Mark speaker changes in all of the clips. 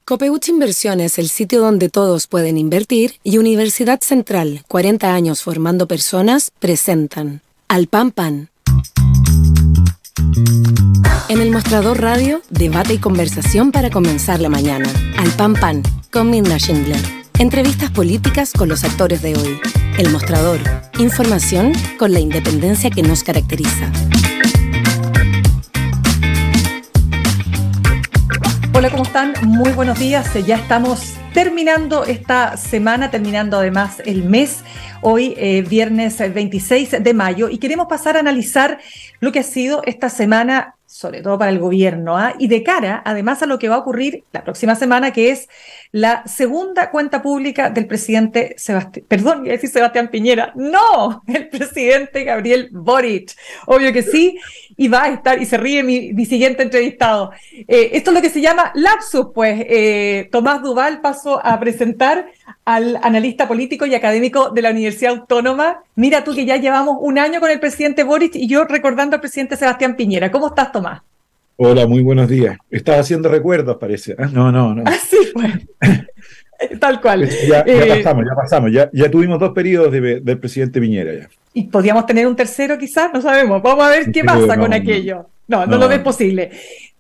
Speaker 1: Copeuch Inversiones, el sitio donde todos pueden invertir, y Universidad Central, 40 años formando personas, presentan Al Pan Pan. En el Mostrador Radio, debate y conversación para comenzar la mañana. Al Pan Pan, con Minda Schindler. Entrevistas políticas con los actores de hoy. El Mostrador, información con la independencia que nos caracteriza.
Speaker 2: Hola, ¿cómo están? Muy buenos días. Ya estamos terminando esta semana, terminando además el mes, hoy viernes 26 de mayo, y queremos pasar a analizar lo que ha sido esta semana, sobre todo para el gobierno, y de cara además a lo que va a ocurrir la próxima semana, que es la segunda cuenta pública del presidente Sebastián Piñera. ¡No! El presidente Gabriel Boric. Obvio que sí, y va a estar, y se ríe mi siguiente entrevistado. Esto es lo que se llama lapsus, pues. Tomás Duval pasó a presentar al analista político y académico de la Universidad Autónoma. Mira tú que ya llevamos un año con el presidente Boric y yo recordando al presidente Sebastián Piñera. ¿Cómo estás, Tomás?
Speaker 3: Hola, muy buenos días. Estás haciendo recuerdos, parece. No.
Speaker 2: Así fue. Tal cual.
Speaker 3: Ya pasamos. Ya tuvimos 2 periodos del presidente Piñera ya.
Speaker 2: ¿Y podríamos tener un tercero quizás? No sabemos. Vamos a ver qué pasa con aquello. No lo ves posible.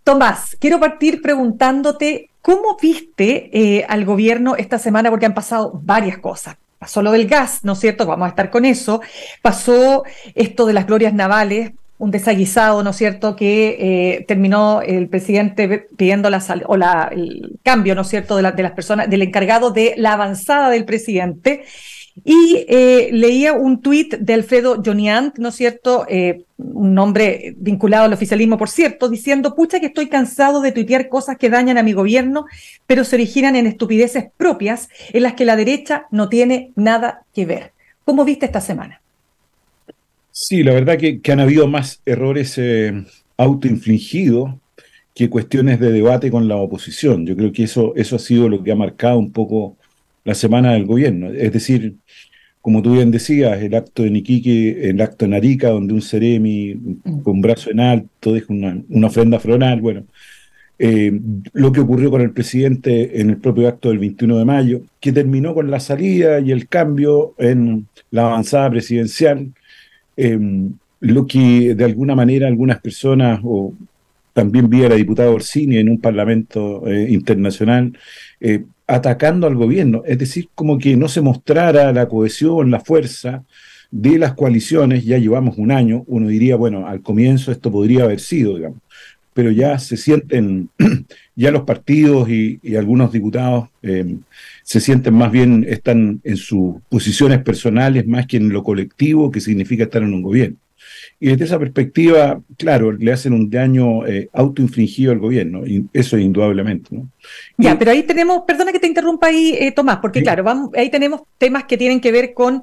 Speaker 2: Tomás, quiero partir preguntándote cómo viste al gobierno esta semana, porque han pasado varias cosas. Pasó lo del gas, ¿no es cierto? Vamos a estar con eso. Pasó esto de las glorias navales, un desaguisado, ¿no es cierto?, que terminó el presidente pidiendo el cambio, ¿no es cierto?, de las personas, del encargado de la avanzada del presidente. Y leía un tuit de Alfredo Joniant, ¿no es cierto?, un hombre vinculado al oficialismo, por cierto, diciendo: pucha que estoy cansado de tuitear cosas que dañan a mi gobierno, pero se originan en estupideces propias en las que la derecha no tiene nada que ver. ¿Cómo viste esta semana?
Speaker 3: Sí, la verdad que han habido más errores autoinfligidos que cuestiones de debate con la oposición. Yo creo que eso ha sido lo que ha marcado un poco la semana del gobierno. Es decir, como tú bien decías, el acto en Iquique, el acto en Arica, donde un seremi con brazo en alto deja una ofrenda floral. Bueno, lo que ocurrió con el presidente en el propio acto del 21 de mayo, que terminó con la salida y el cambio en la avanzada presidencial. Lo que de alguna manera algunas personas, o también vi a la diputada Orsini en un parlamento internacional, atacando al gobierno, es decir, como que no se mostrara la cohesión, la fuerza de las coaliciones. Ya llevamos un año, uno diría, bueno, al comienzo esto podría haber sido, digamos, pero ya se sienten, ya los partidos y algunos diputados se sienten más bien, están en sus posiciones personales más que en lo colectivo que significa estar en un gobierno. Y desde esa perspectiva, claro, le hacen un daño autoinfligido al gobierno, y eso indudablemente, ¿no?
Speaker 2: Ya, pero ahí tenemos, perdona que te interrumpa ahí, Tomás, porque
Speaker 3: sí,
Speaker 2: claro, ahí tenemos temas que tienen que ver con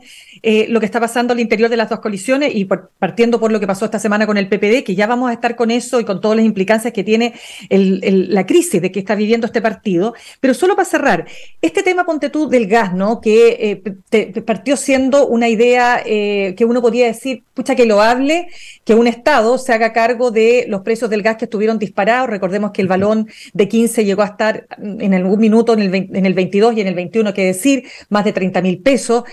Speaker 2: lo que está pasando al interior de las dos coaliciones, y partiendo por lo que pasó esta semana con el PPD, que ya vamos a estar con eso y con todas las implicancias que tiene la crisis de que está viviendo este partido. Pero solo para cerrar, este tema, ponte tú, del gas, ¿no?, que partió siendo una idea que uno podría decir, pucha, que loable, que un Estado se haga cargo de los precios del gas que estuvieron disparados. Recordemos que el balón de 15 llegó a estar en algún minuto en el 22 y en el 21, que decir, más de 30.000 pesos.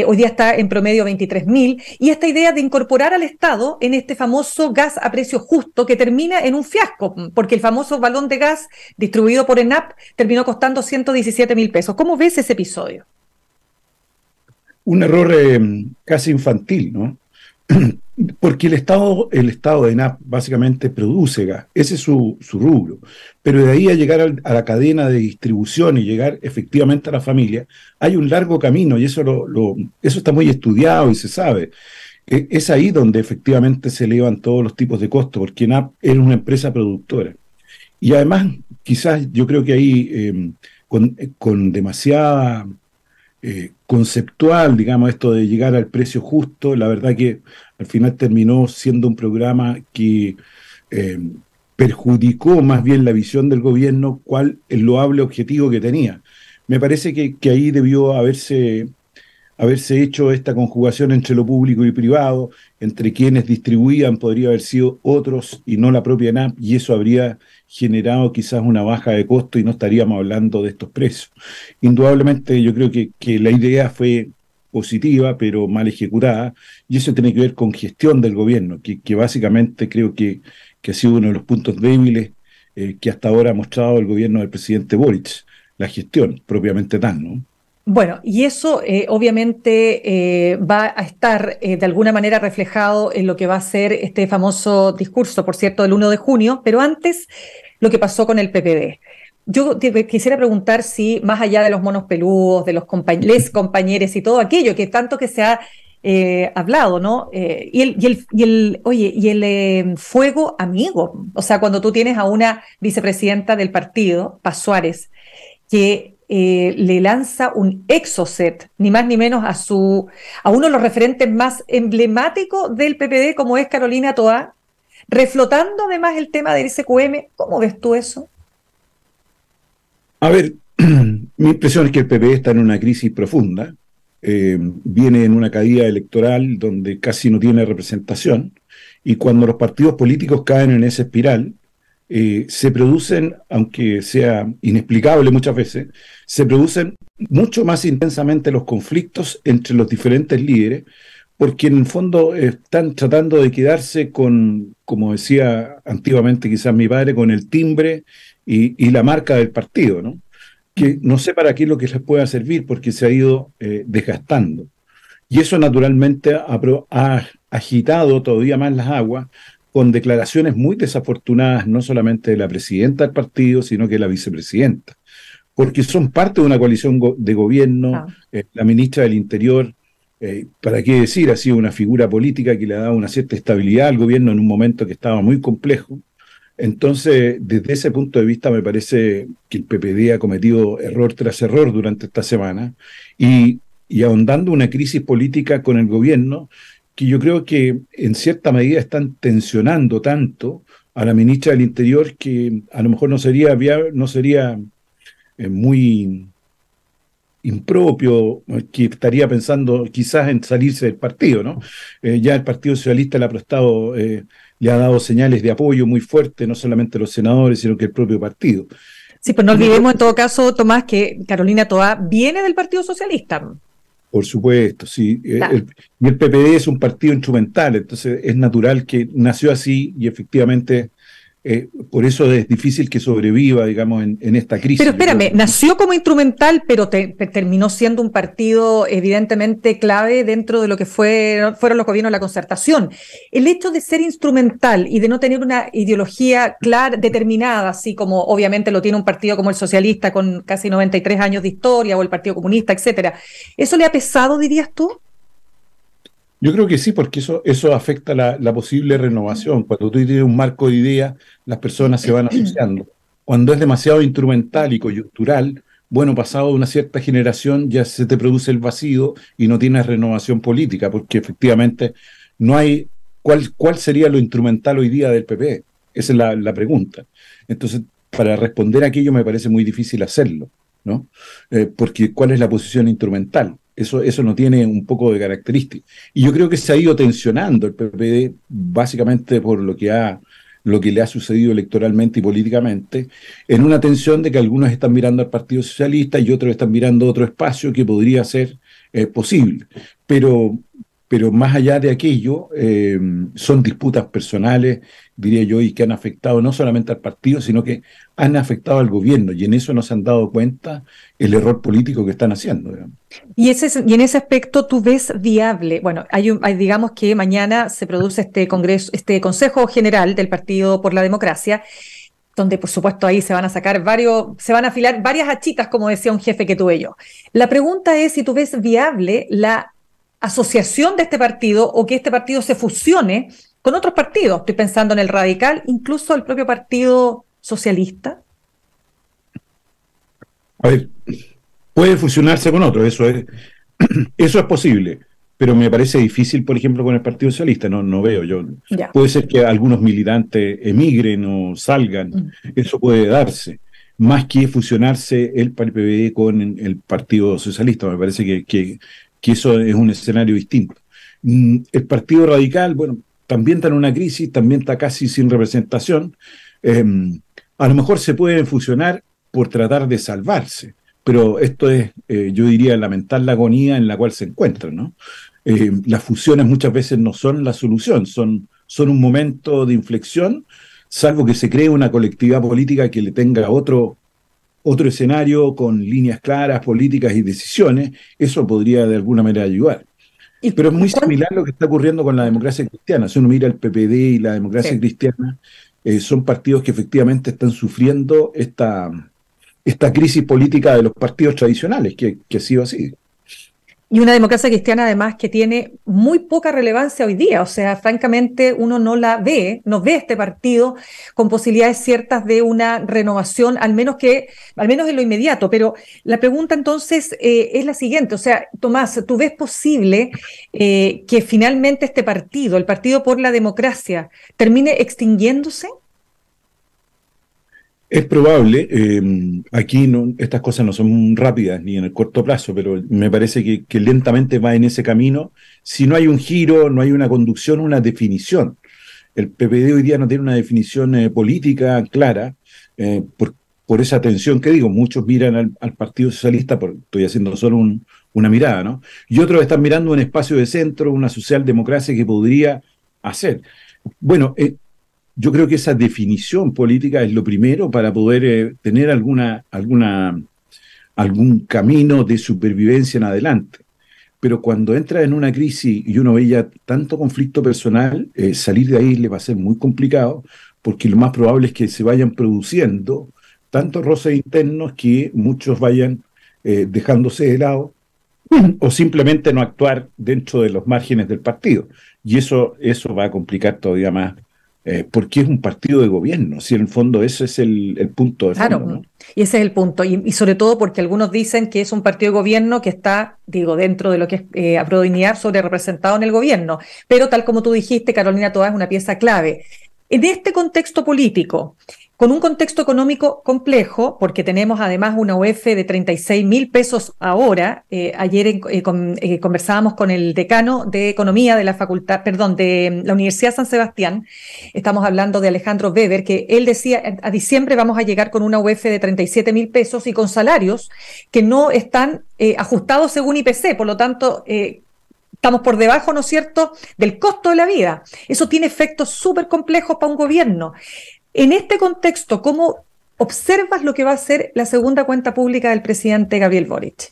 Speaker 2: Hoy día está en promedio 23.000. Y esta idea de incorporar al Estado en este famoso gas a precio justo, que termina en un fiasco, porque el famoso balón de gas distribuido por ENAP terminó costando 117.000 pesos. ¿Cómo ves ese episodio?
Speaker 3: Un error casi infantil, ¿no? Porque el Estado de ENAP básicamente produce gas, ese es su rubro, pero de ahí a llegar a la cadena de distribución y llegar efectivamente a la familia, hay un largo camino, y eso está muy estudiado y se sabe. Es ahí donde efectivamente se elevan todos los tipos de costos, porque ENAP es una empresa productora. Y además, quizás yo creo que ahí con demasiada conceptual, digamos, esto de llegar al precio justo, la verdad que al final terminó siendo un programa que perjudicó más bien la visión del gobierno, cuál el loable objetivo que tenía. Me parece que ahí debió haberse haberse hecho esta conjugación entre lo público y privado, entre quienes distribuían podría haber sido otros y no la propia ENAP, y eso habría generado quizás una baja de costo y no estaríamos hablando de estos precios. Indudablemente yo creo que la idea fue positiva, pero mal ejecutada, y eso tiene que ver con gestión del gobierno, que básicamente creo que ha sido uno de los puntos débiles que hasta ahora ha mostrado el gobierno del presidente Boric, la gestión propiamente tal, ¿no?
Speaker 2: Bueno, y eso obviamente va a estar de alguna manera reflejado en lo que va a ser este famoso discurso, por cierto, del 1 de junio, pero antes lo que pasó con el PPD. Yo te quisiera preguntar si, más allá de los monos peludos, de los compañeros y todo aquello que tanto que se ha hablado, ¿no? Y el fuego amigo, o sea, cuando tú tienes a una vicepresidenta del partido, Paz Suárez, que le lanza un exocet, ni más ni menos a uno de los referentes más emblemáticos del PPD, como es Carolina Toá, reflotando además el tema del SQM. ¿Cómo ves tú eso?
Speaker 3: A ver, mi impresión es que el PPD está en una crisis profunda, viene en una caída electoral donde casi no tiene representación, y cuando los partidos políticos caen en esa espiral, se producen, aunque sea inexplicable muchas veces, se producen mucho más intensamente los conflictos entre los diferentes líderes, porque en el fondo están tratando de quedarse con, como decía antiguamente quizás mi padre, con el timbre y la marca del partido, ¿no? Que no sé para qué es lo que les pueda servir, porque se ha ido desgastando. Y eso naturalmente ha agitado todavía más las aguas, con declaraciones muy desafortunadas, no solamente de la presidenta del partido, sino que de la vicepresidenta, porque son parte de una coalición de gobierno. La ministra del Interior, para qué decir, ha sido una figura política que le ha dado una cierta estabilidad al gobierno en un momento que estaba muy complejo. Entonces, desde ese punto de vista, me parece que el PPD ha cometido error tras error durante esta semana, y ahondando una crisis política con el gobierno, que yo creo que en cierta medida están tensionando tanto a la ministra del Interior, que a lo mejor no sería muy impropio, que estaría pensando quizás en salirse del partido, ¿no? Ya el Partido Socialista le ha dado señales de apoyo muy fuerte, no solamente los senadores, sino que el propio partido.
Speaker 2: Sí, pero no olvidemos en todo caso, Tomás, que Carolina Toá viene del Partido Socialista.
Speaker 3: Por supuesto, sí.
Speaker 2: Claro.
Speaker 3: Y el PPD es un partido instrumental, entonces es natural que nació así, y efectivamente por eso es difícil que sobreviva, digamos, en esta crisis.
Speaker 2: Pero espérame, nació como instrumental, pero terminó siendo un partido evidentemente clave dentro de lo que fueron los gobiernos de la concertación. El hecho de ser instrumental y de no tener una ideología clara, determinada, así como obviamente lo tiene un partido como el socialista con casi 93 años de historia, o el Partido Comunista, etcétera, ¿eso le ha pesado, dirías tú?
Speaker 3: Yo creo que sí, porque eso afecta la posible renovación. Cuando tú tienes un marco de ideas, las personas se van asociando. Cuando es demasiado instrumental y coyuntural, bueno, pasado una cierta generación ya se te produce el vacío y no tienes renovación política, porque efectivamente no hay... ¿Cuál sería lo instrumental hoy día del PP? Esa es la pregunta. Entonces, para responder a aquello me parece muy difícil hacerlo, ¿no? Porque ¿cuál es la posición instrumental? Eso no tiene un poco de característica. Y yo creo que se ha ido tensionando el PPD básicamente por lo que le ha sucedido electoralmente y políticamente, en una tensión de que algunos están mirando al Partido Socialista y otros están mirando otro espacio que podría ser posible. Pero más allá de aquello, son disputas personales, diría yo, y que han afectado no solamente al partido, sino que han afectado al gobierno, y en eso no se han dado cuenta el error político que están haciendo, digamos.
Speaker 2: Y en ese aspecto tú ves viable, bueno, digamos que mañana se produce este Consejo General del Partido por la Democracia, donde por supuesto ahí se van a afilar varias hachitas, como decía un jefe que tuve yo. La pregunta es si tú ves viable la asociación de este partido, o que este partido se fusione con otros partidos. Estoy pensando en el Radical, incluso el propio Partido Socialista.
Speaker 3: A ver, puede fusionarse con otros, eso es posible, pero me parece difícil, por ejemplo, con el Partido Socialista, no veo yo. Ya. Puede ser que algunos militantes emigren o salgan, eso puede darse, más que fusionarse el PPD con el Partido Socialista. Me parece que que eso es un escenario distinto. El Partido Radical, bueno, también está en una crisis, también está casi sin representación. A lo mejor se pueden fusionar por tratar de salvarse, pero esto es, yo diría, lamentar la agonía en la cual se encuentran, ¿no? Las fusiones muchas veces no son la solución, son un momento de inflexión, salvo que se cree una colectividad política que le tenga otro escenario con líneas claras, políticas y decisiones. Eso podría de alguna manera ayudar. Pero es muy similar lo que está ocurriendo con la democracia cristiana. Si uno mira el PPD y la democracia cristiana, son partidos que efectivamente están sufriendo esta crisis política de los partidos tradicionales, que ha sido así.
Speaker 2: Y una democracia cristiana además que tiene muy poca relevancia hoy día, o sea, francamente uno no ve este partido con posibilidades ciertas de una renovación, al menos en lo inmediato. Pero la pregunta entonces es la siguiente, o sea, Tomás, ¿tú ves posible que finalmente este partido, el Partido por la Democracia, termine extinguiéndose?
Speaker 3: Es probable, aquí estas cosas no son rápidas ni en el corto plazo, pero me parece que lentamente va en ese camino. Si no hay un giro, no hay una conducción, una definición. El PPD hoy día no tiene una definición política clara, por esa tensión que digo. Muchos miran al Partido Socialista, estoy haciendo solo una mirada, ¿no? Y otros están mirando un espacio de centro, una socialdemocracia que podría hacer. Bueno, yo creo que esa definición política es lo primero para poder tener algún camino de supervivencia en adelante. Pero cuando entra en una crisis y uno ve ya tanto conflicto personal, salir de ahí le va a ser muy complicado, porque lo más probable es que se vayan produciendo tantos roces internos que muchos vayan dejándose de lado o simplemente no actuar dentro de los márgenes del partido. Y eso va a complicar todavía más. Porque es un partido de gobierno, si en el fondo ese es el punto de fondo.
Speaker 2: Claro, ¿no? Y ese es el punto, y sobre todo porque algunos dicen que es un partido de gobierno que está, dentro de lo que es Apruebo Dignidad, sobre representado en el gobierno, pero tal como tú dijiste, Carolina Toá es una pieza clave. En este contexto político, con un contexto económico complejo, porque tenemos además una UF de 36.000 pesos ahora. Ayer conversábamos con el decano de Economía de de la Universidad San Sebastián. Estamos hablando de Alejandro Weber, que él decía, a diciembre vamos a llegar con una UF de 37.000 pesos y con salarios que no están ajustados según IPC, por lo tanto estamos por debajo, ¿no es cierto?, del costo de la vida. Eso tiene efectos súper complejos para un gobierno. En este contexto, ¿cómo observas lo que va a ser la segunda cuenta pública del presidente Gabriel Boric?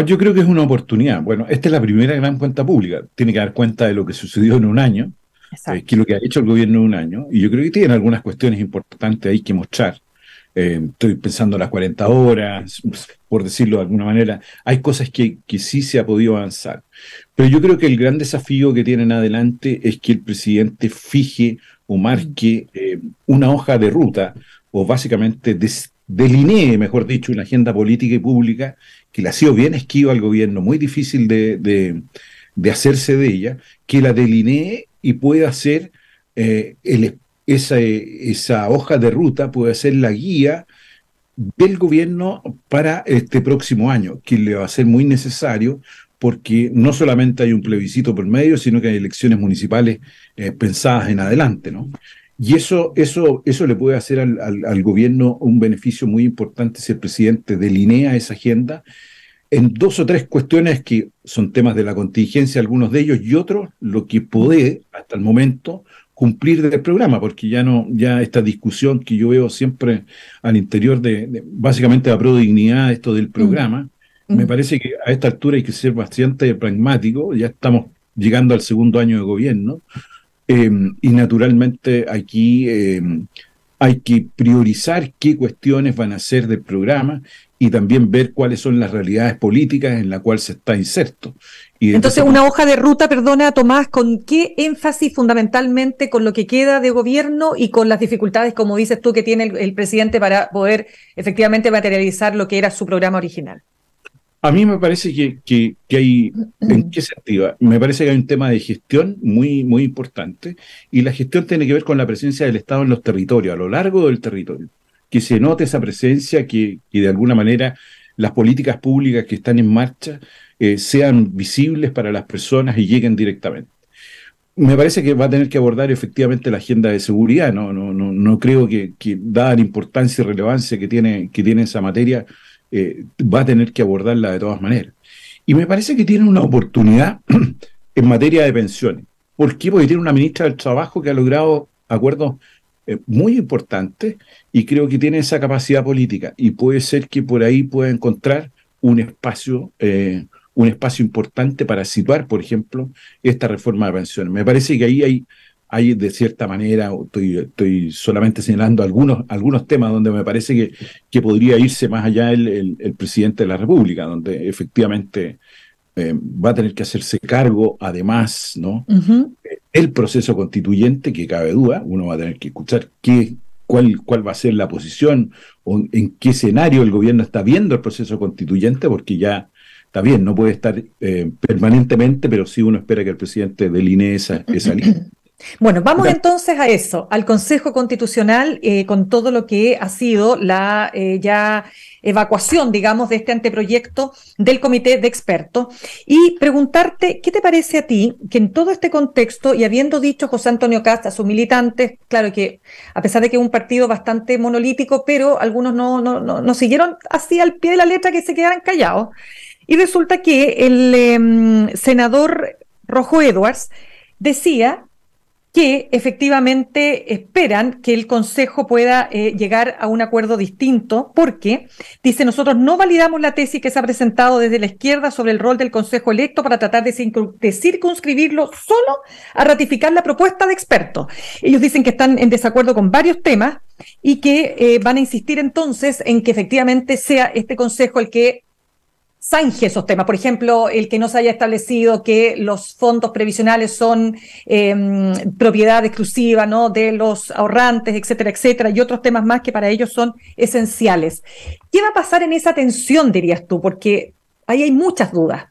Speaker 3: Yo creo que es una oportunidad. Bueno, esta es la primera gran cuenta pública. Tiene que dar cuenta de lo que sucedió en un año, que es lo que ha hecho el gobierno en un año, y yo creo que tiene algunas cuestiones importantes ahí que mostrar. Estoy pensando en las 40 horas, por decirlo de alguna manera. Hay cosas que sí se ha podido avanzar. Pero yo creo que el gran desafío que tienen adelante es que el presidente fije o marque una hoja de ruta, o básicamente delinee, mejor dicho, una agenda política y pública que le ha sido bien esquiva al gobierno, muy difícil de hacerse de ella, que la delinee y pueda hacer esa hoja de ruta, puede ser la guía del gobierno para este próximo año, que le va a ser muy necesario, porque no solamente hay un plebiscito por medio, sino que hay elecciones municipales pensadas en adelante, ¿no? Y eso le puede hacer al gobierno un beneficio muy importante si el presidente delinea esa agenda en 2 o 3 cuestiones que son temas de la contingencia, algunos de ellos, y otros lo que puede, hasta el momento, cumplir del programa, porque ya esta discusión que yo veo siempre al interior básicamente de Apruebo Dignidad, esto del programa, me parece que a esta altura hay que ser bastante pragmático. Ya estamos llegando al segundo año de gobierno, y naturalmente aquí hay que priorizar qué cuestiones van a ser del programa y también ver cuáles son las realidades políticas en las cuales se está inserto.
Speaker 2: Entonces, una hoja de ruta, perdona, Tomás, ¿con qué énfasis fundamentalmente con lo que queda de gobierno y con las dificultades, como dices tú, que tiene el presidente para poder efectivamente materializar lo que era su programa original?
Speaker 3: A mí me parece que hay, ¿en qué sentido? Me parece que hay un tema de gestión muy, muy importante, y la gestión tiene que ver con la presencia del Estado en los territorios, a lo largo del territorio, que se note esa presencia, que de alguna manera las políticas públicas que están en marcha sean visibles para las personas y lleguen directamente. Me parece que va a tener que abordar efectivamente la agenda de seguridad. No creo que dada la importancia y relevancia que tiene esa materia, va a tener que abordarla de todas maneras. Y me parece que tiene una oportunidad en materia de pensiones. ¿Por qué? Porque tiene una ministra del Trabajo que ha logrado acuerdos muy importantes y creo que tiene esa capacidad política. Y puede ser que por ahí pueda encontrar un espacio importante para situar, por ejemplo, esta reforma de pensiones. Me parece que ahí hay de cierta manera, estoy solamente señalando algunos temas donde me parece que podría irse más allá el presidente de la República, donde efectivamente va a tener que hacerse cargo, además, ¿no? El proceso constituyente, que cabe duda, uno va a tener que escuchar cuál va a ser la posición o en qué escenario el gobierno está viendo el proceso constituyente, porque ya está bien, no puede estar permanentemente, pero sí uno espera que el presidente delinee esa línea.
Speaker 2: Bueno, vamos entonces a eso, al Consejo Constitucional, con todo lo que ha sido la ya evacuación, digamos, de este anteproyecto del Comité de Expertos, y preguntarte, ¿qué te parece a ti que en todo este contexto, y habiendo dicho José Antonio Kast a sus militantes, claro que a pesar de que es un partido bastante monolítico, pero algunos no siguieron así al pie de la letra, que se quedaran callados, y resulta que el senador Rojo Edwards decía que efectivamente esperan que el Consejo pueda llegar a un acuerdo distinto, porque, dice, nosotros no validamos la tesis que se ha presentado desde la izquierda sobre el rol del Consejo electo para tratar de circunscribirlo solo a ratificar la propuesta de expertos. Ellos dicen que están en desacuerdo con varios temas y que van a insistir entonces en que efectivamente sea este Consejo el que zanje esos temas. Por ejemplo, el que no se haya establecido que los fondos previsionales son propiedad exclusiva, ¿no?, de los ahorrantes, etcétera, etcétera, y otros temas más que para ellos son esenciales. ¿Qué va a pasar en esa tensión, dirías tú? Porque ahí hay muchas dudas.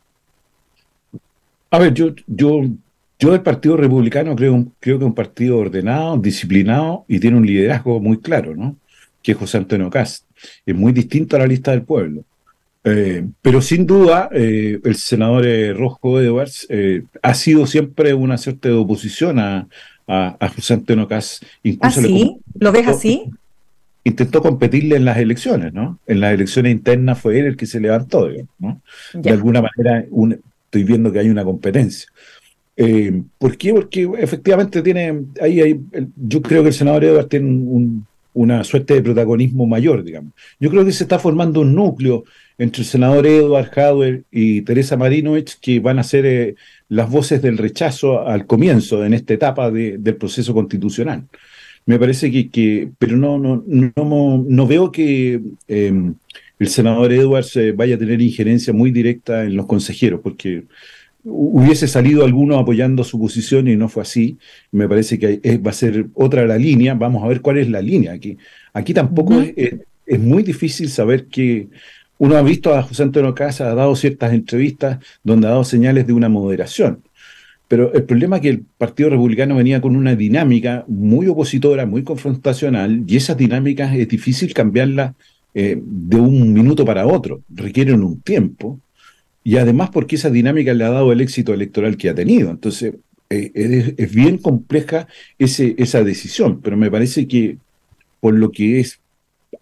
Speaker 3: A ver, yo del Partido Republicano creo que es un partido ordenado, disciplinado y tiene un liderazgo muy claro, ¿no?, que es José Antonio Kast. Es muy distinto a la lista del pueblo. Pero sin duda, el senador Rojo Edwards ha sido siempre una suerte de oposición a José Antonio Kast. Incluso
Speaker 2: ¿Sí? ¿Lo ves así?
Speaker 3: Intentó competirle en las elecciones, ¿no? En las elecciones internas fue él el que se levantó, ¿no? De alguna manera estoy viendo que hay una competencia. ¿Por qué? Porque efectivamente yo creo que el senador Edwards tiene una suerte de protagonismo mayor, digamos. Yo creo que se está formando un núcleo entre el senador Edward Jadwe y Teresa Marinovich, que van a ser las voces del rechazo al comienzo, en esta etapa del proceso constitucional. Me parece pero no veo que el senador Edwards vaya a tener injerencia muy directa en los consejeros, porque hubiese salido alguno apoyando su posición y no fue así. Me parece que va a ser otra la línea. Vamos a ver cuál es la línea aquí. Aquí tampoco es muy difícil saber que uno ha visto a José Antonio Kast, ha dado ciertas entrevistas donde ha dado señales de una moderación. Pero el problema es que el Partido Republicano venía con una dinámica muy opositora, muy confrontacional, y esas dinámicas es difícil cambiarlas de un minuto para otro. Requieren un tiempo. Y además porque esa dinámica le ha dado el éxito electoral que ha tenido. Entonces, es bien compleja esa decisión, pero me parece que por lo que es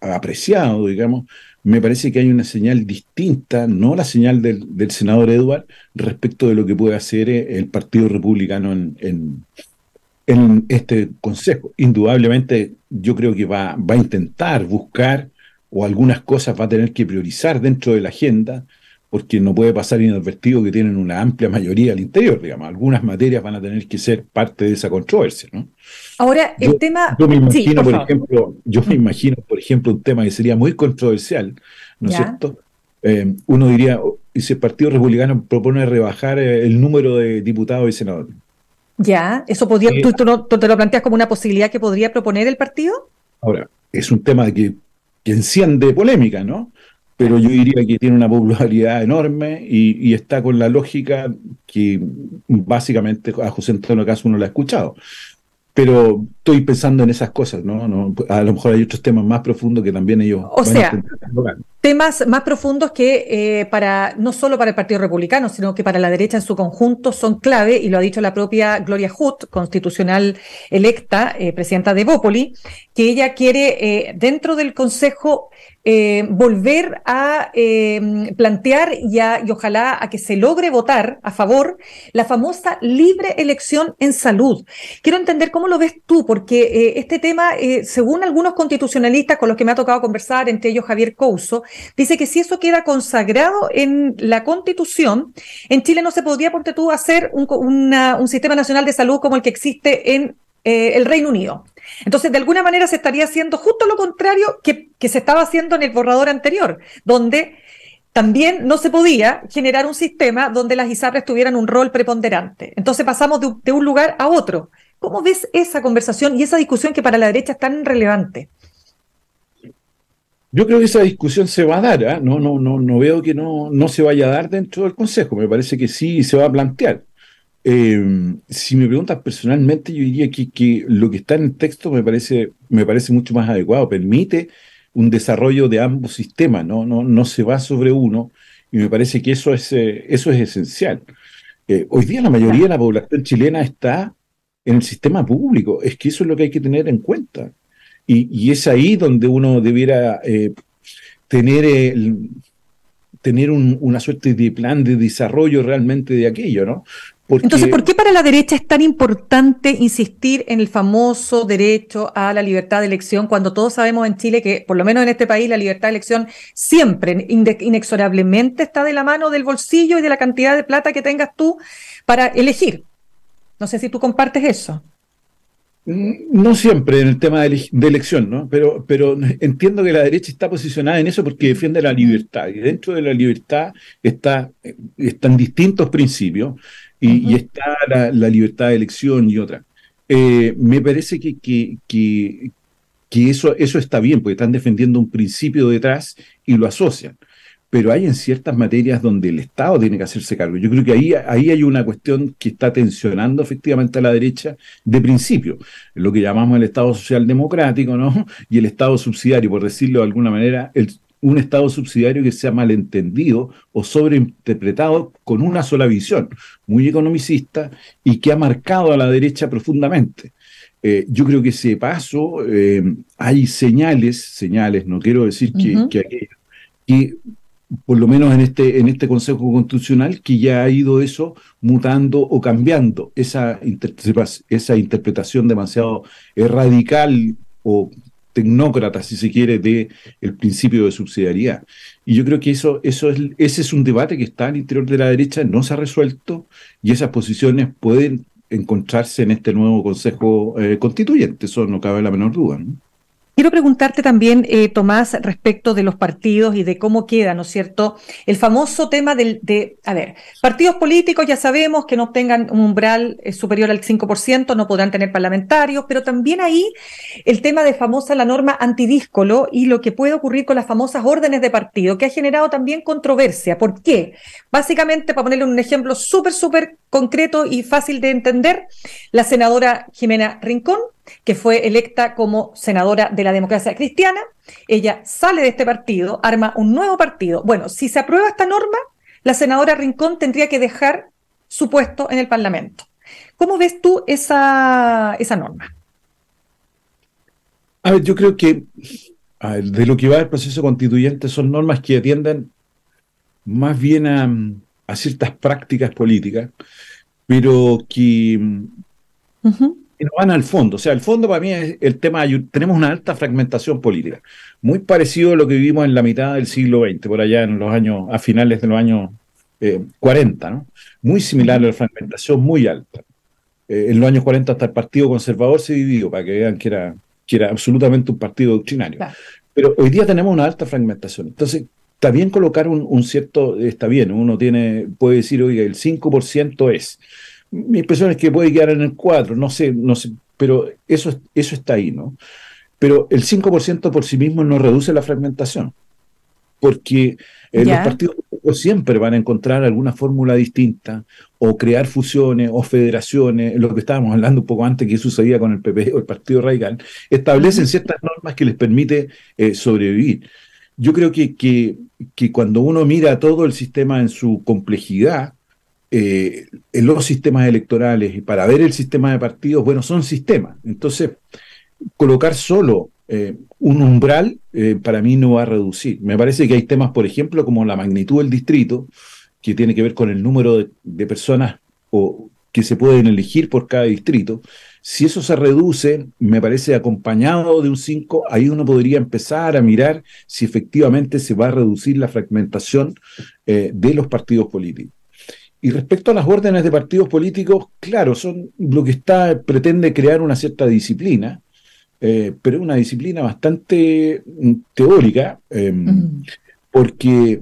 Speaker 3: apreciado, digamos, me parece que hay una señal distinta, no la señal del senador Edward, respecto de lo que puede hacer el Partido Republicano en este Consejo. Indudablemente, yo creo que va a intentar buscar, o algunas cosas va a tener que priorizar dentro de la agenda, porque no puede pasar inadvertido que tienen una amplia mayoría al interior, digamos. Algunas materias van a tener que ser parte de esa controversia, ¿no?
Speaker 2: Ahora, el tema...
Speaker 3: Yo me imagino, por ejemplo, un tema que sería muy controversial, ¿no es cierto? Uno diría, si el Partido Republicano propone rebajar el número de diputados y senadores.
Speaker 2: Ya, eso podría, ¿tú te lo planteas como una posibilidad que podría proponer el partido?
Speaker 3: Ahora, es un tema que enciende polémica, ¿no? Pero yo diría que tiene una popularidad enorme y está con la lógica que básicamente a José Antonio Kast uno lo ha escuchado. Pero estoy pensando en esas cosas, ¿no? A lo mejor hay otros temas más profundos que también ellos
Speaker 2: van a intentar. temas más profundos que no solo para el Partido Republicano, sino que para la derecha en su conjunto son clave, y lo ha dicho la propia Gloria Hood, constitucional electa, presidenta de Evópoli, que ella quiere dentro del Consejo volver a plantear y ojalá a que se logre votar a favor la famosa libre elección en salud. Quiero entender cómo lo ves tú, porque este tema, según algunos constitucionalistas con los que me ha tocado conversar, entre ellos Javier Couso, dice que si eso queda consagrado en la Constitución, en Chile no se podría, ponte tú, hacer un sistema nacional de salud como el que existe en el Reino Unido. Entonces, de alguna manera se estaría haciendo justo lo contrario que se estaba haciendo en el borrador anterior, donde también no se podía generar un sistema donde las ISAPRES tuvieran un rol preponderante. Entonces pasamos de un lugar a otro. ¿Cómo ves esa conversación y esa discusión que para la derecha es tan relevante?
Speaker 3: Yo creo que esa discusión se va a dar, ¿eh? No veo que no se vaya a dar dentro del Consejo. Me parece que sí se va a plantear. Si me preguntas personalmente, yo diría que lo que está en el texto me parece mucho más adecuado. Permite un desarrollo de ambos sistemas, no se va sobre uno, y me parece que eso es esencial. Hoy día la mayoría de la población chilena está en el sistema público. Es que eso es lo que hay que tener en cuenta. Y es ahí donde uno debiera tener una suerte de plan de desarrollo realmente de aquello, ¿no?
Speaker 2: Entonces, ¿por qué para la derecha es tan importante insistir en el famoso derecho a la libertad de elección cuando todos sabemos en Chile que, por lo menos en este país, la libertad de elección siempre, inexorablemente está de la mano del bolsillo y de la cantidad de plata que tengas tú para elegir? No sé si tú compartes eso.
Speaker 3: No siempre en el tema de elección, ¿no? Pero entiendo que la derecha está posicionada en eso porque defiende la libertad. Y dentro de la libertad están distintos principios y está la libertad de elección y otra. Me parece que eso está bien, porque están defendiendo un principio detrás y lo asocian. Pero hay en ciertas materias donde el Estado tiene que hacerse cargo. Yo creo que ahí hay una cuestión que está tensionando efectivamente a la derecha de principio, lo que llamamos el Estado social democrático, ¿no? Y el Estado subsidiario, por decirlo de alguna manera, un Estado subsidiario que sea malentendido o sobreinterpretado con una sola visión, muy economicista, y que ha marcado a la derecha profundamente. Yo creo que ese paso, hay señales, no quiero decir que por lo menos en este Consejo Constitucional, que ya ha ido eso mutando o cambiando esa interpretación demasiado radical o tecnócrata, si se quiere, del principio de subsidiariedad. Y yo creo que ese es un debate que está al interior de la derecha, no se ha resuelto, y esas posiciones pueden encontrarse en este nuevo Consejo Constituyente, eso no cabe la menor duda, ¿no?
Speaker 2: Quiero preguntarte también, Tomás, respecto de los partidos y de cómo queda, ¿no es cierto?, el famoso tema partidos políticos ya sabemos que no obtengan un umbral superior al 5%, no podrán tener parlamentarios, pero también ahí el tema de la norma antidíscolo y lo que puede ocurrir con las famosas órdenes de partido, que ha generado también controversia. ¿Por qué? Básicamente, para ponerle un ejemplo súper concreto y fácil de entender, la senadora Jimena Rincón, que fue electa como senadora de la Democracia Cristiana, ella sale de este partido, arma un nuevo partido. Bueno, si se aprueba esta norma, la senadora Rincón tendría que dejar su puesto en el Parlamento. ¿Cómo ves tú esa norma?
Speaker 3: A ver, yo creo que de lo que va el proceso constituyente son normas que atienden más bien a ciertas prácticas políticas, pero que no van al fondo. O sea, el fondo para mí es el tema tenemos una alta fragmentación política, muy parecido a lo que vivimos en la mitad del siglo XX, por allá a finales de los años 40, ¿no? Muy similar a la fragmentación muy alta. En los años 40 hasta el Partido Conservador se dividió, para que vean que era absolutamente un partido doctrinario. Claro. Pero hoy día tenemos una alta fragmentación. Entonces, está bien colocar está bien, uno puede decir, oiga, el 5% es. Mi impresión es que puede quedar en el 4%, no sé, pero eso está ahí, ¿no? Pero el 5% por sí mismo no reduce la fragmentación, porque los partidos siempre van a encontrar alguna fórmula distinta, o crear fusiones, o federaciones, lo que estábamos hablando un poco antes que sucedía con el PP o el Partido Radical, establecen ciertas normas que les permite sobrevivir. yo creo que cuando uno mira todo el sistema en su complejidad, en los sistemas electorales, y para ver el sistema de partidos, bueno, son sistemas. Entonces, colocar solo un umbral, para mí no va a reducir. Me parece que hay temas, por ejemplo, como la magnitud del distrito, que tiene que ver con el número de personas que se pueden elegir por cada distrito. Si eso se reduce, me parece acompañado de un 5, ahí uno podría empezar a mirar si efectivamente se va a reducir la fragmentación de los partidos políticos. Y respecto a las órdenes de partidos políticos, claro, son lo que pretende crear una cierta disciplina, pero una disciplina bastante teórica, porque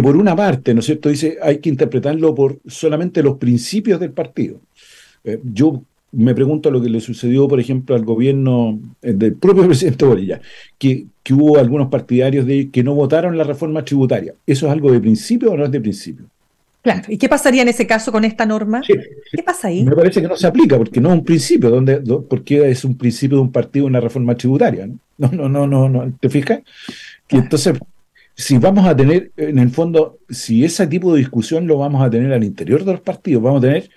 Speaker 3: por una parte, ¿no es cierto?, dice, hay que interpretarlo por solamente los principios del partido. Yo me pregunto lo que le sucedió, por ejemplo, al gobierno del propio presidente Boric, que hubo algunos partidarios que no votaron la reforma tributaria. ¿Eso es algo de principio o no es de principio?
Speaker 2: Claro. ¿Y qué pasaría en ese caso con esta norma? Sí, ¿qué pasa ahí?
Speaker 3: Me parece que no se aplica, porque no es un principio, porque es un principio de un partido una reforma tributaria, ¿no? No, ¿te fijas? Claro. Y entonces, si vamos a tener, en el fondo, si ese tipo de discusión lo vamos a tener al interior de los partidos, vamos a tener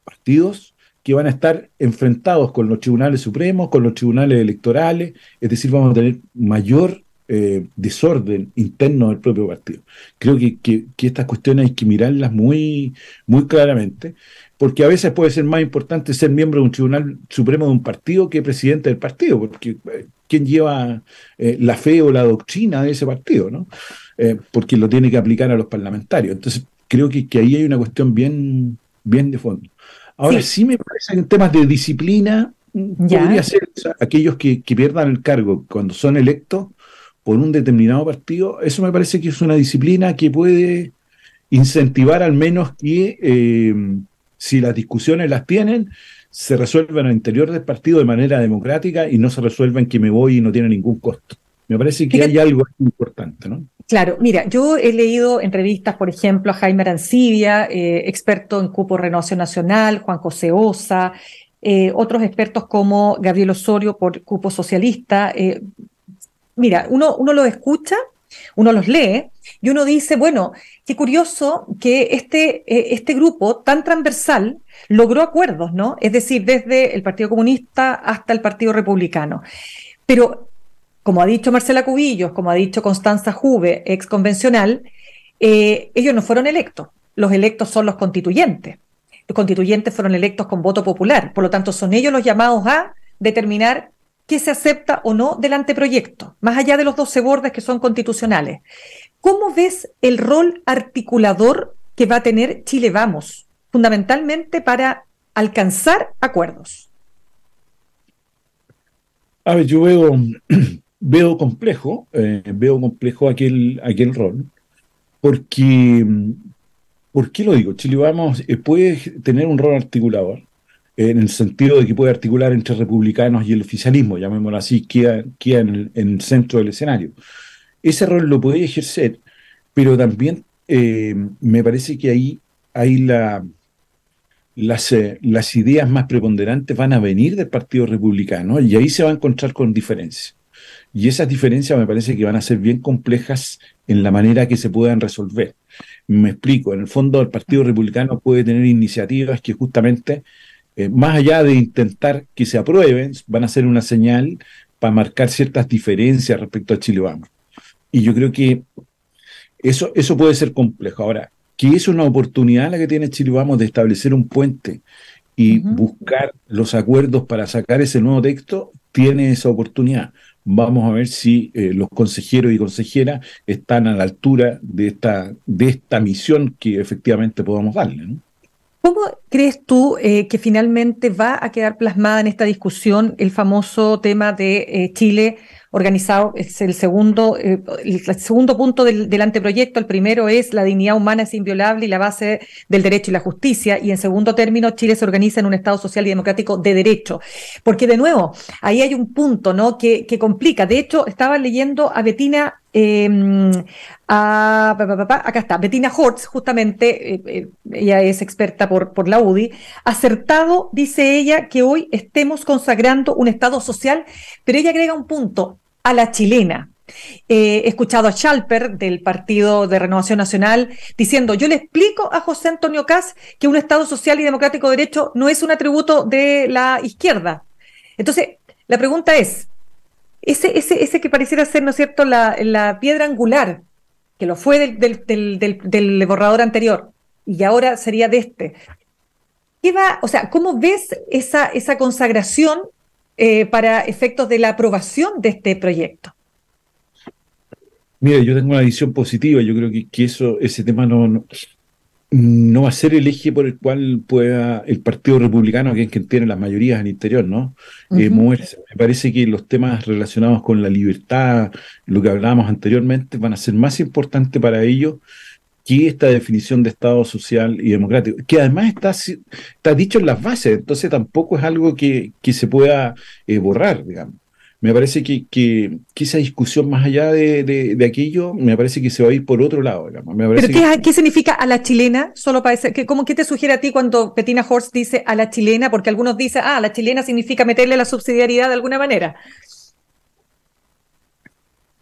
Speaker 3: partidos que van a estar enfrentados con los tribunales supremos, con los tribunales electorales, es decir, vamos a tener mayor desorden interno del propio partido. Creo que estas cuestiones hay que mirarlas muy, muy claramente, porque a veces puede ser más importante ser miembro de un tribunal supremo de un partido que presidente del partido, porque ¿quién lleva la fe o la doctrina de ese partido, ¿no? Porque lo tiene que aplicar a los parlamentarios. Entonces, creo que ahí hay una cuestión bien, bien de fondo. Ahora, sí me parece que en temas de disciplina, podría ser, o sea, aquellos que pierdan el cargo cuando son electos por un determinado partido, eso me parece que es una disciplina que puede incentivar al menos que, si las discusiones las tienen, se resuelvan al interior del partido de manera democrática y no se resuelvan que me voy y no tiene ningún costo. Me parece que hay algo importante, ¿no?
Speaker 2: Claro, mira, yo he leído entrevistas, por ejemplo, a Jaime Arancibia, experto en cupo Renovación Nacional, Juan José Osa, otros expertos como Gabriel Osorio por cupo socialista. Mira, uno los escucha, uno los lee y uno dice, bueno, qué curioso que este grupo tan transversal logró acuerdos, ¿no? Es decir, desde el Partido Comunista hasta el Partido Republicano. Pero, como ha dicho Marcela Cubillos, como ha dicho Constanza Juve, ex convencional, ellos no fueron electos. Los electos son los constituyentes. Los constituyentes fueron electos con voto popular. Por lo tanto, son ellos los llamados a determinar qué se acepta o no del anteproyecto, más allá de los 12 bordes que son constitucionales. ¿Cómo ves el rol articulador que va a tener Chile Vamos, fundamentalmente para alcanzar acuerdos?
Speaker 3: A ver, yo veo complejo aquel rol, porque, ¿por qué lo digo? Chile Vamos puede tener un rol articulador, en el sentido de que puede articular entre republicanos y el oficialismo, llamémoslo así, queda en el centro del escenario. Ese rol lo puede ejercer, pero también me parece que ahí las ideas más preponderantes van a venir del Partido Republicano y ahí se va a encontrar con diferencias. Y esas diferencias me parece que van a ser bien complejas en la manera que se puedan resolver. Me explico, en el fondo el Partido Republicano puede tener iniciativas que justamente, más allá de intentar que se aprueben, van a ser una señal para marcar ciertas diferencias respecto a Chile Vamos. Y yo creo que eso puede ser complejo. Ahora, que es una oportunidad la que tiene Chile Vamos de establecer un puente y buscar los acuerdos para sacar ese nuevo texto, tiene esa oportunidad. Vamos a ver si los consejeros y consejeras están a la altura de esta misión que efectivamente podamos darle, ¿no?
Speaker 2: ¿Cómo crees tú que finalmente va a quedar plasmada en esta discusión el famoso tema de Chile organizado? Es el segundo punto del anteproyecto. El primero es la dignidad humana es inviolable y la base del derecho y la justicia. Y en segundo término, Chile se organiza en un Estado social y democrático de derecho. Porque de nuevo, ahí hay un punto, ¿no?, que complica. De hecho, estaba leyendo a Bettina... acá está, Bettina Hortz, justamente, ella es experta por la UDI, acertado, dice ella, que hoy estemos consagrando un Estado social, pero ella agrega un punto, a la chilena. He escuchado a Schalper del Partido de Renovación Nacional diciendo: yo le explico a José Antonio Kast que un Estado social y democrático de derecho no es un atributo de la izquierda. Entonces, la pregunta es, ese que pareciera ser, ¿no es cierto?, la piedra angular, que lo fue del borrador anterior, y ahora sería de este. ¿Cómo ves esa consagración para efectos de la aprobación de este proyecto?
Speaker 3: Mira, yo tengo una visión positiva. Yo creo que ese tema no va a ser el eje por el cual pueda el Partido Republicano, que es quien tiene las mayorías al interior, ¿no? Moverse. Me parece que los temas relacionados con la libertad, lo que hablábamos anteriormente, van a ser más importantes para ellos que esta definición de Estado social y democrático, que además está dicho en las bases, entonces tampoco es algo que se pueda borrar, digamos. Me parece que esa discusión, más allá de aquello, me parece que se va a ir por otro lado, digamos.
Speaker 2: ¿Pero qué significa a la chilena? Solo para decir, ¿qué te sugiere a ti cuando Bettina Horst dice a la chilena? Porque algunos dicen, a la chilena significa meterle la subsidiariedad de alguna manera.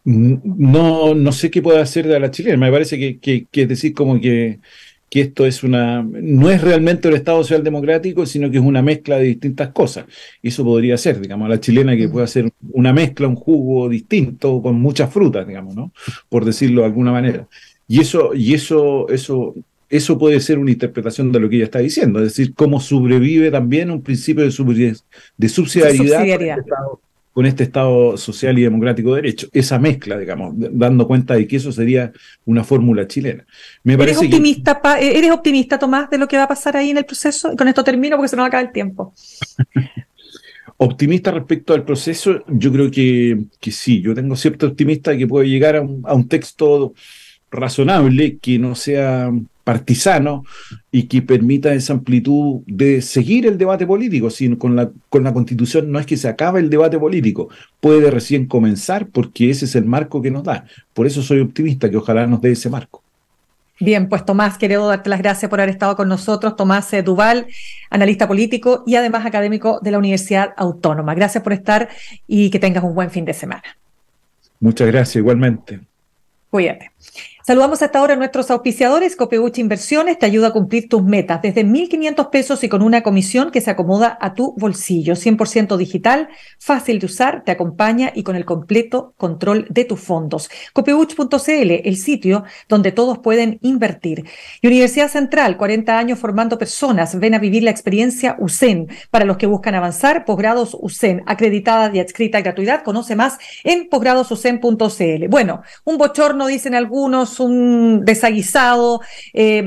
Speaker 3: No sé qué puede hacer de la chilena. Me parece que es decir, como que esto no es realmente el Estado social democrático, sino que es una mezcla de distintas cosas. Y eso podría ser, digamos, la chilena, que puede hacer una mezcla, un jugo distinto con muchas frutas, digamos, ¿no? Por decirlo de alguna manera. Y eso puede ser una interpretación de lo que ella está diciendo, es decir, cómo sobrevive también un principio de subsidiariedad con este Estado social y democrático de derecho. Esa mezcla, digamos, dando cuenta de que eso sería una fórmula chilena.
Speaker 2: ¿Eres optimista, Tomás, de lo que va a pasar ahí en el proceso? Y con esto termino porque se nos acaba el tiempo.
Speaker 3: Optimista respecto al proceso, yo creo que sí. Yo tengo cierto optimista de que puede llegar a un texto razonable, que no sea partisano y que permita esa amplitud de seguir el debate político. Sino con la Constitución no es que se acabe el debate político, puede recién comenzar, porque ese es el marco que nos da. Por eso soy optimista, que ojalá nos dé ese marco.
Speaker 2: Bien, pues Tomás, quiero darte las gracias por haber estado con nosotros. Tomás Duval, analista político y además académico de la Universidad Autónoma. Gracias por estar y que tengas un buen fin de semana.
Speaker 3: Muchas gracias, igualmente.
Speaker 2: Cuídate. Saludamos hasta ahora a nuestros auspiciadores. Copeuch Inversiones te ayuda a cumplir tus metas desde 1.500 pesos y con una comisión que se acomoda a tu bolsillo. 100% digital, fácil de usar, te acompaña y con el completo control de tus fondos. Copeuch.cl, el sitio donde todos pueden invertir. Y Universidad Central, 40 años formando personas. Ven a vivir la experiencia USEN. Para los que buscan avanzar, posgrados USEN, acreditada y adscrita a gratuidad. Conoce más en posgradosusen.cl. Bueno, un bochorno, dicen algunos, un desaguisado,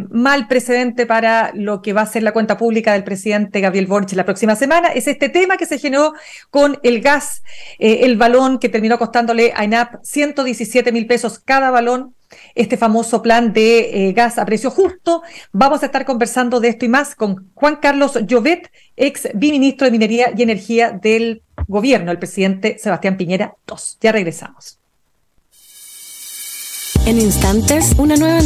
Speaker 2: mal precedente para lo que va a ser la cuenta pública del presidente Gabriel Boric la próxima semana. Es este tema que se generó con el gas, el balón que terminó costándole a ENAP 117.000 pesos cada balón, este famoso plan de gas a precio justo. Vamos a estar conversando de esto y más con Juan Carlos Llovet, ex viceministro de Minería y Energía del gobierno, el presidente Sebastián Piñera II. Ya regresamos.
Speaker 1: En instantes, una nueva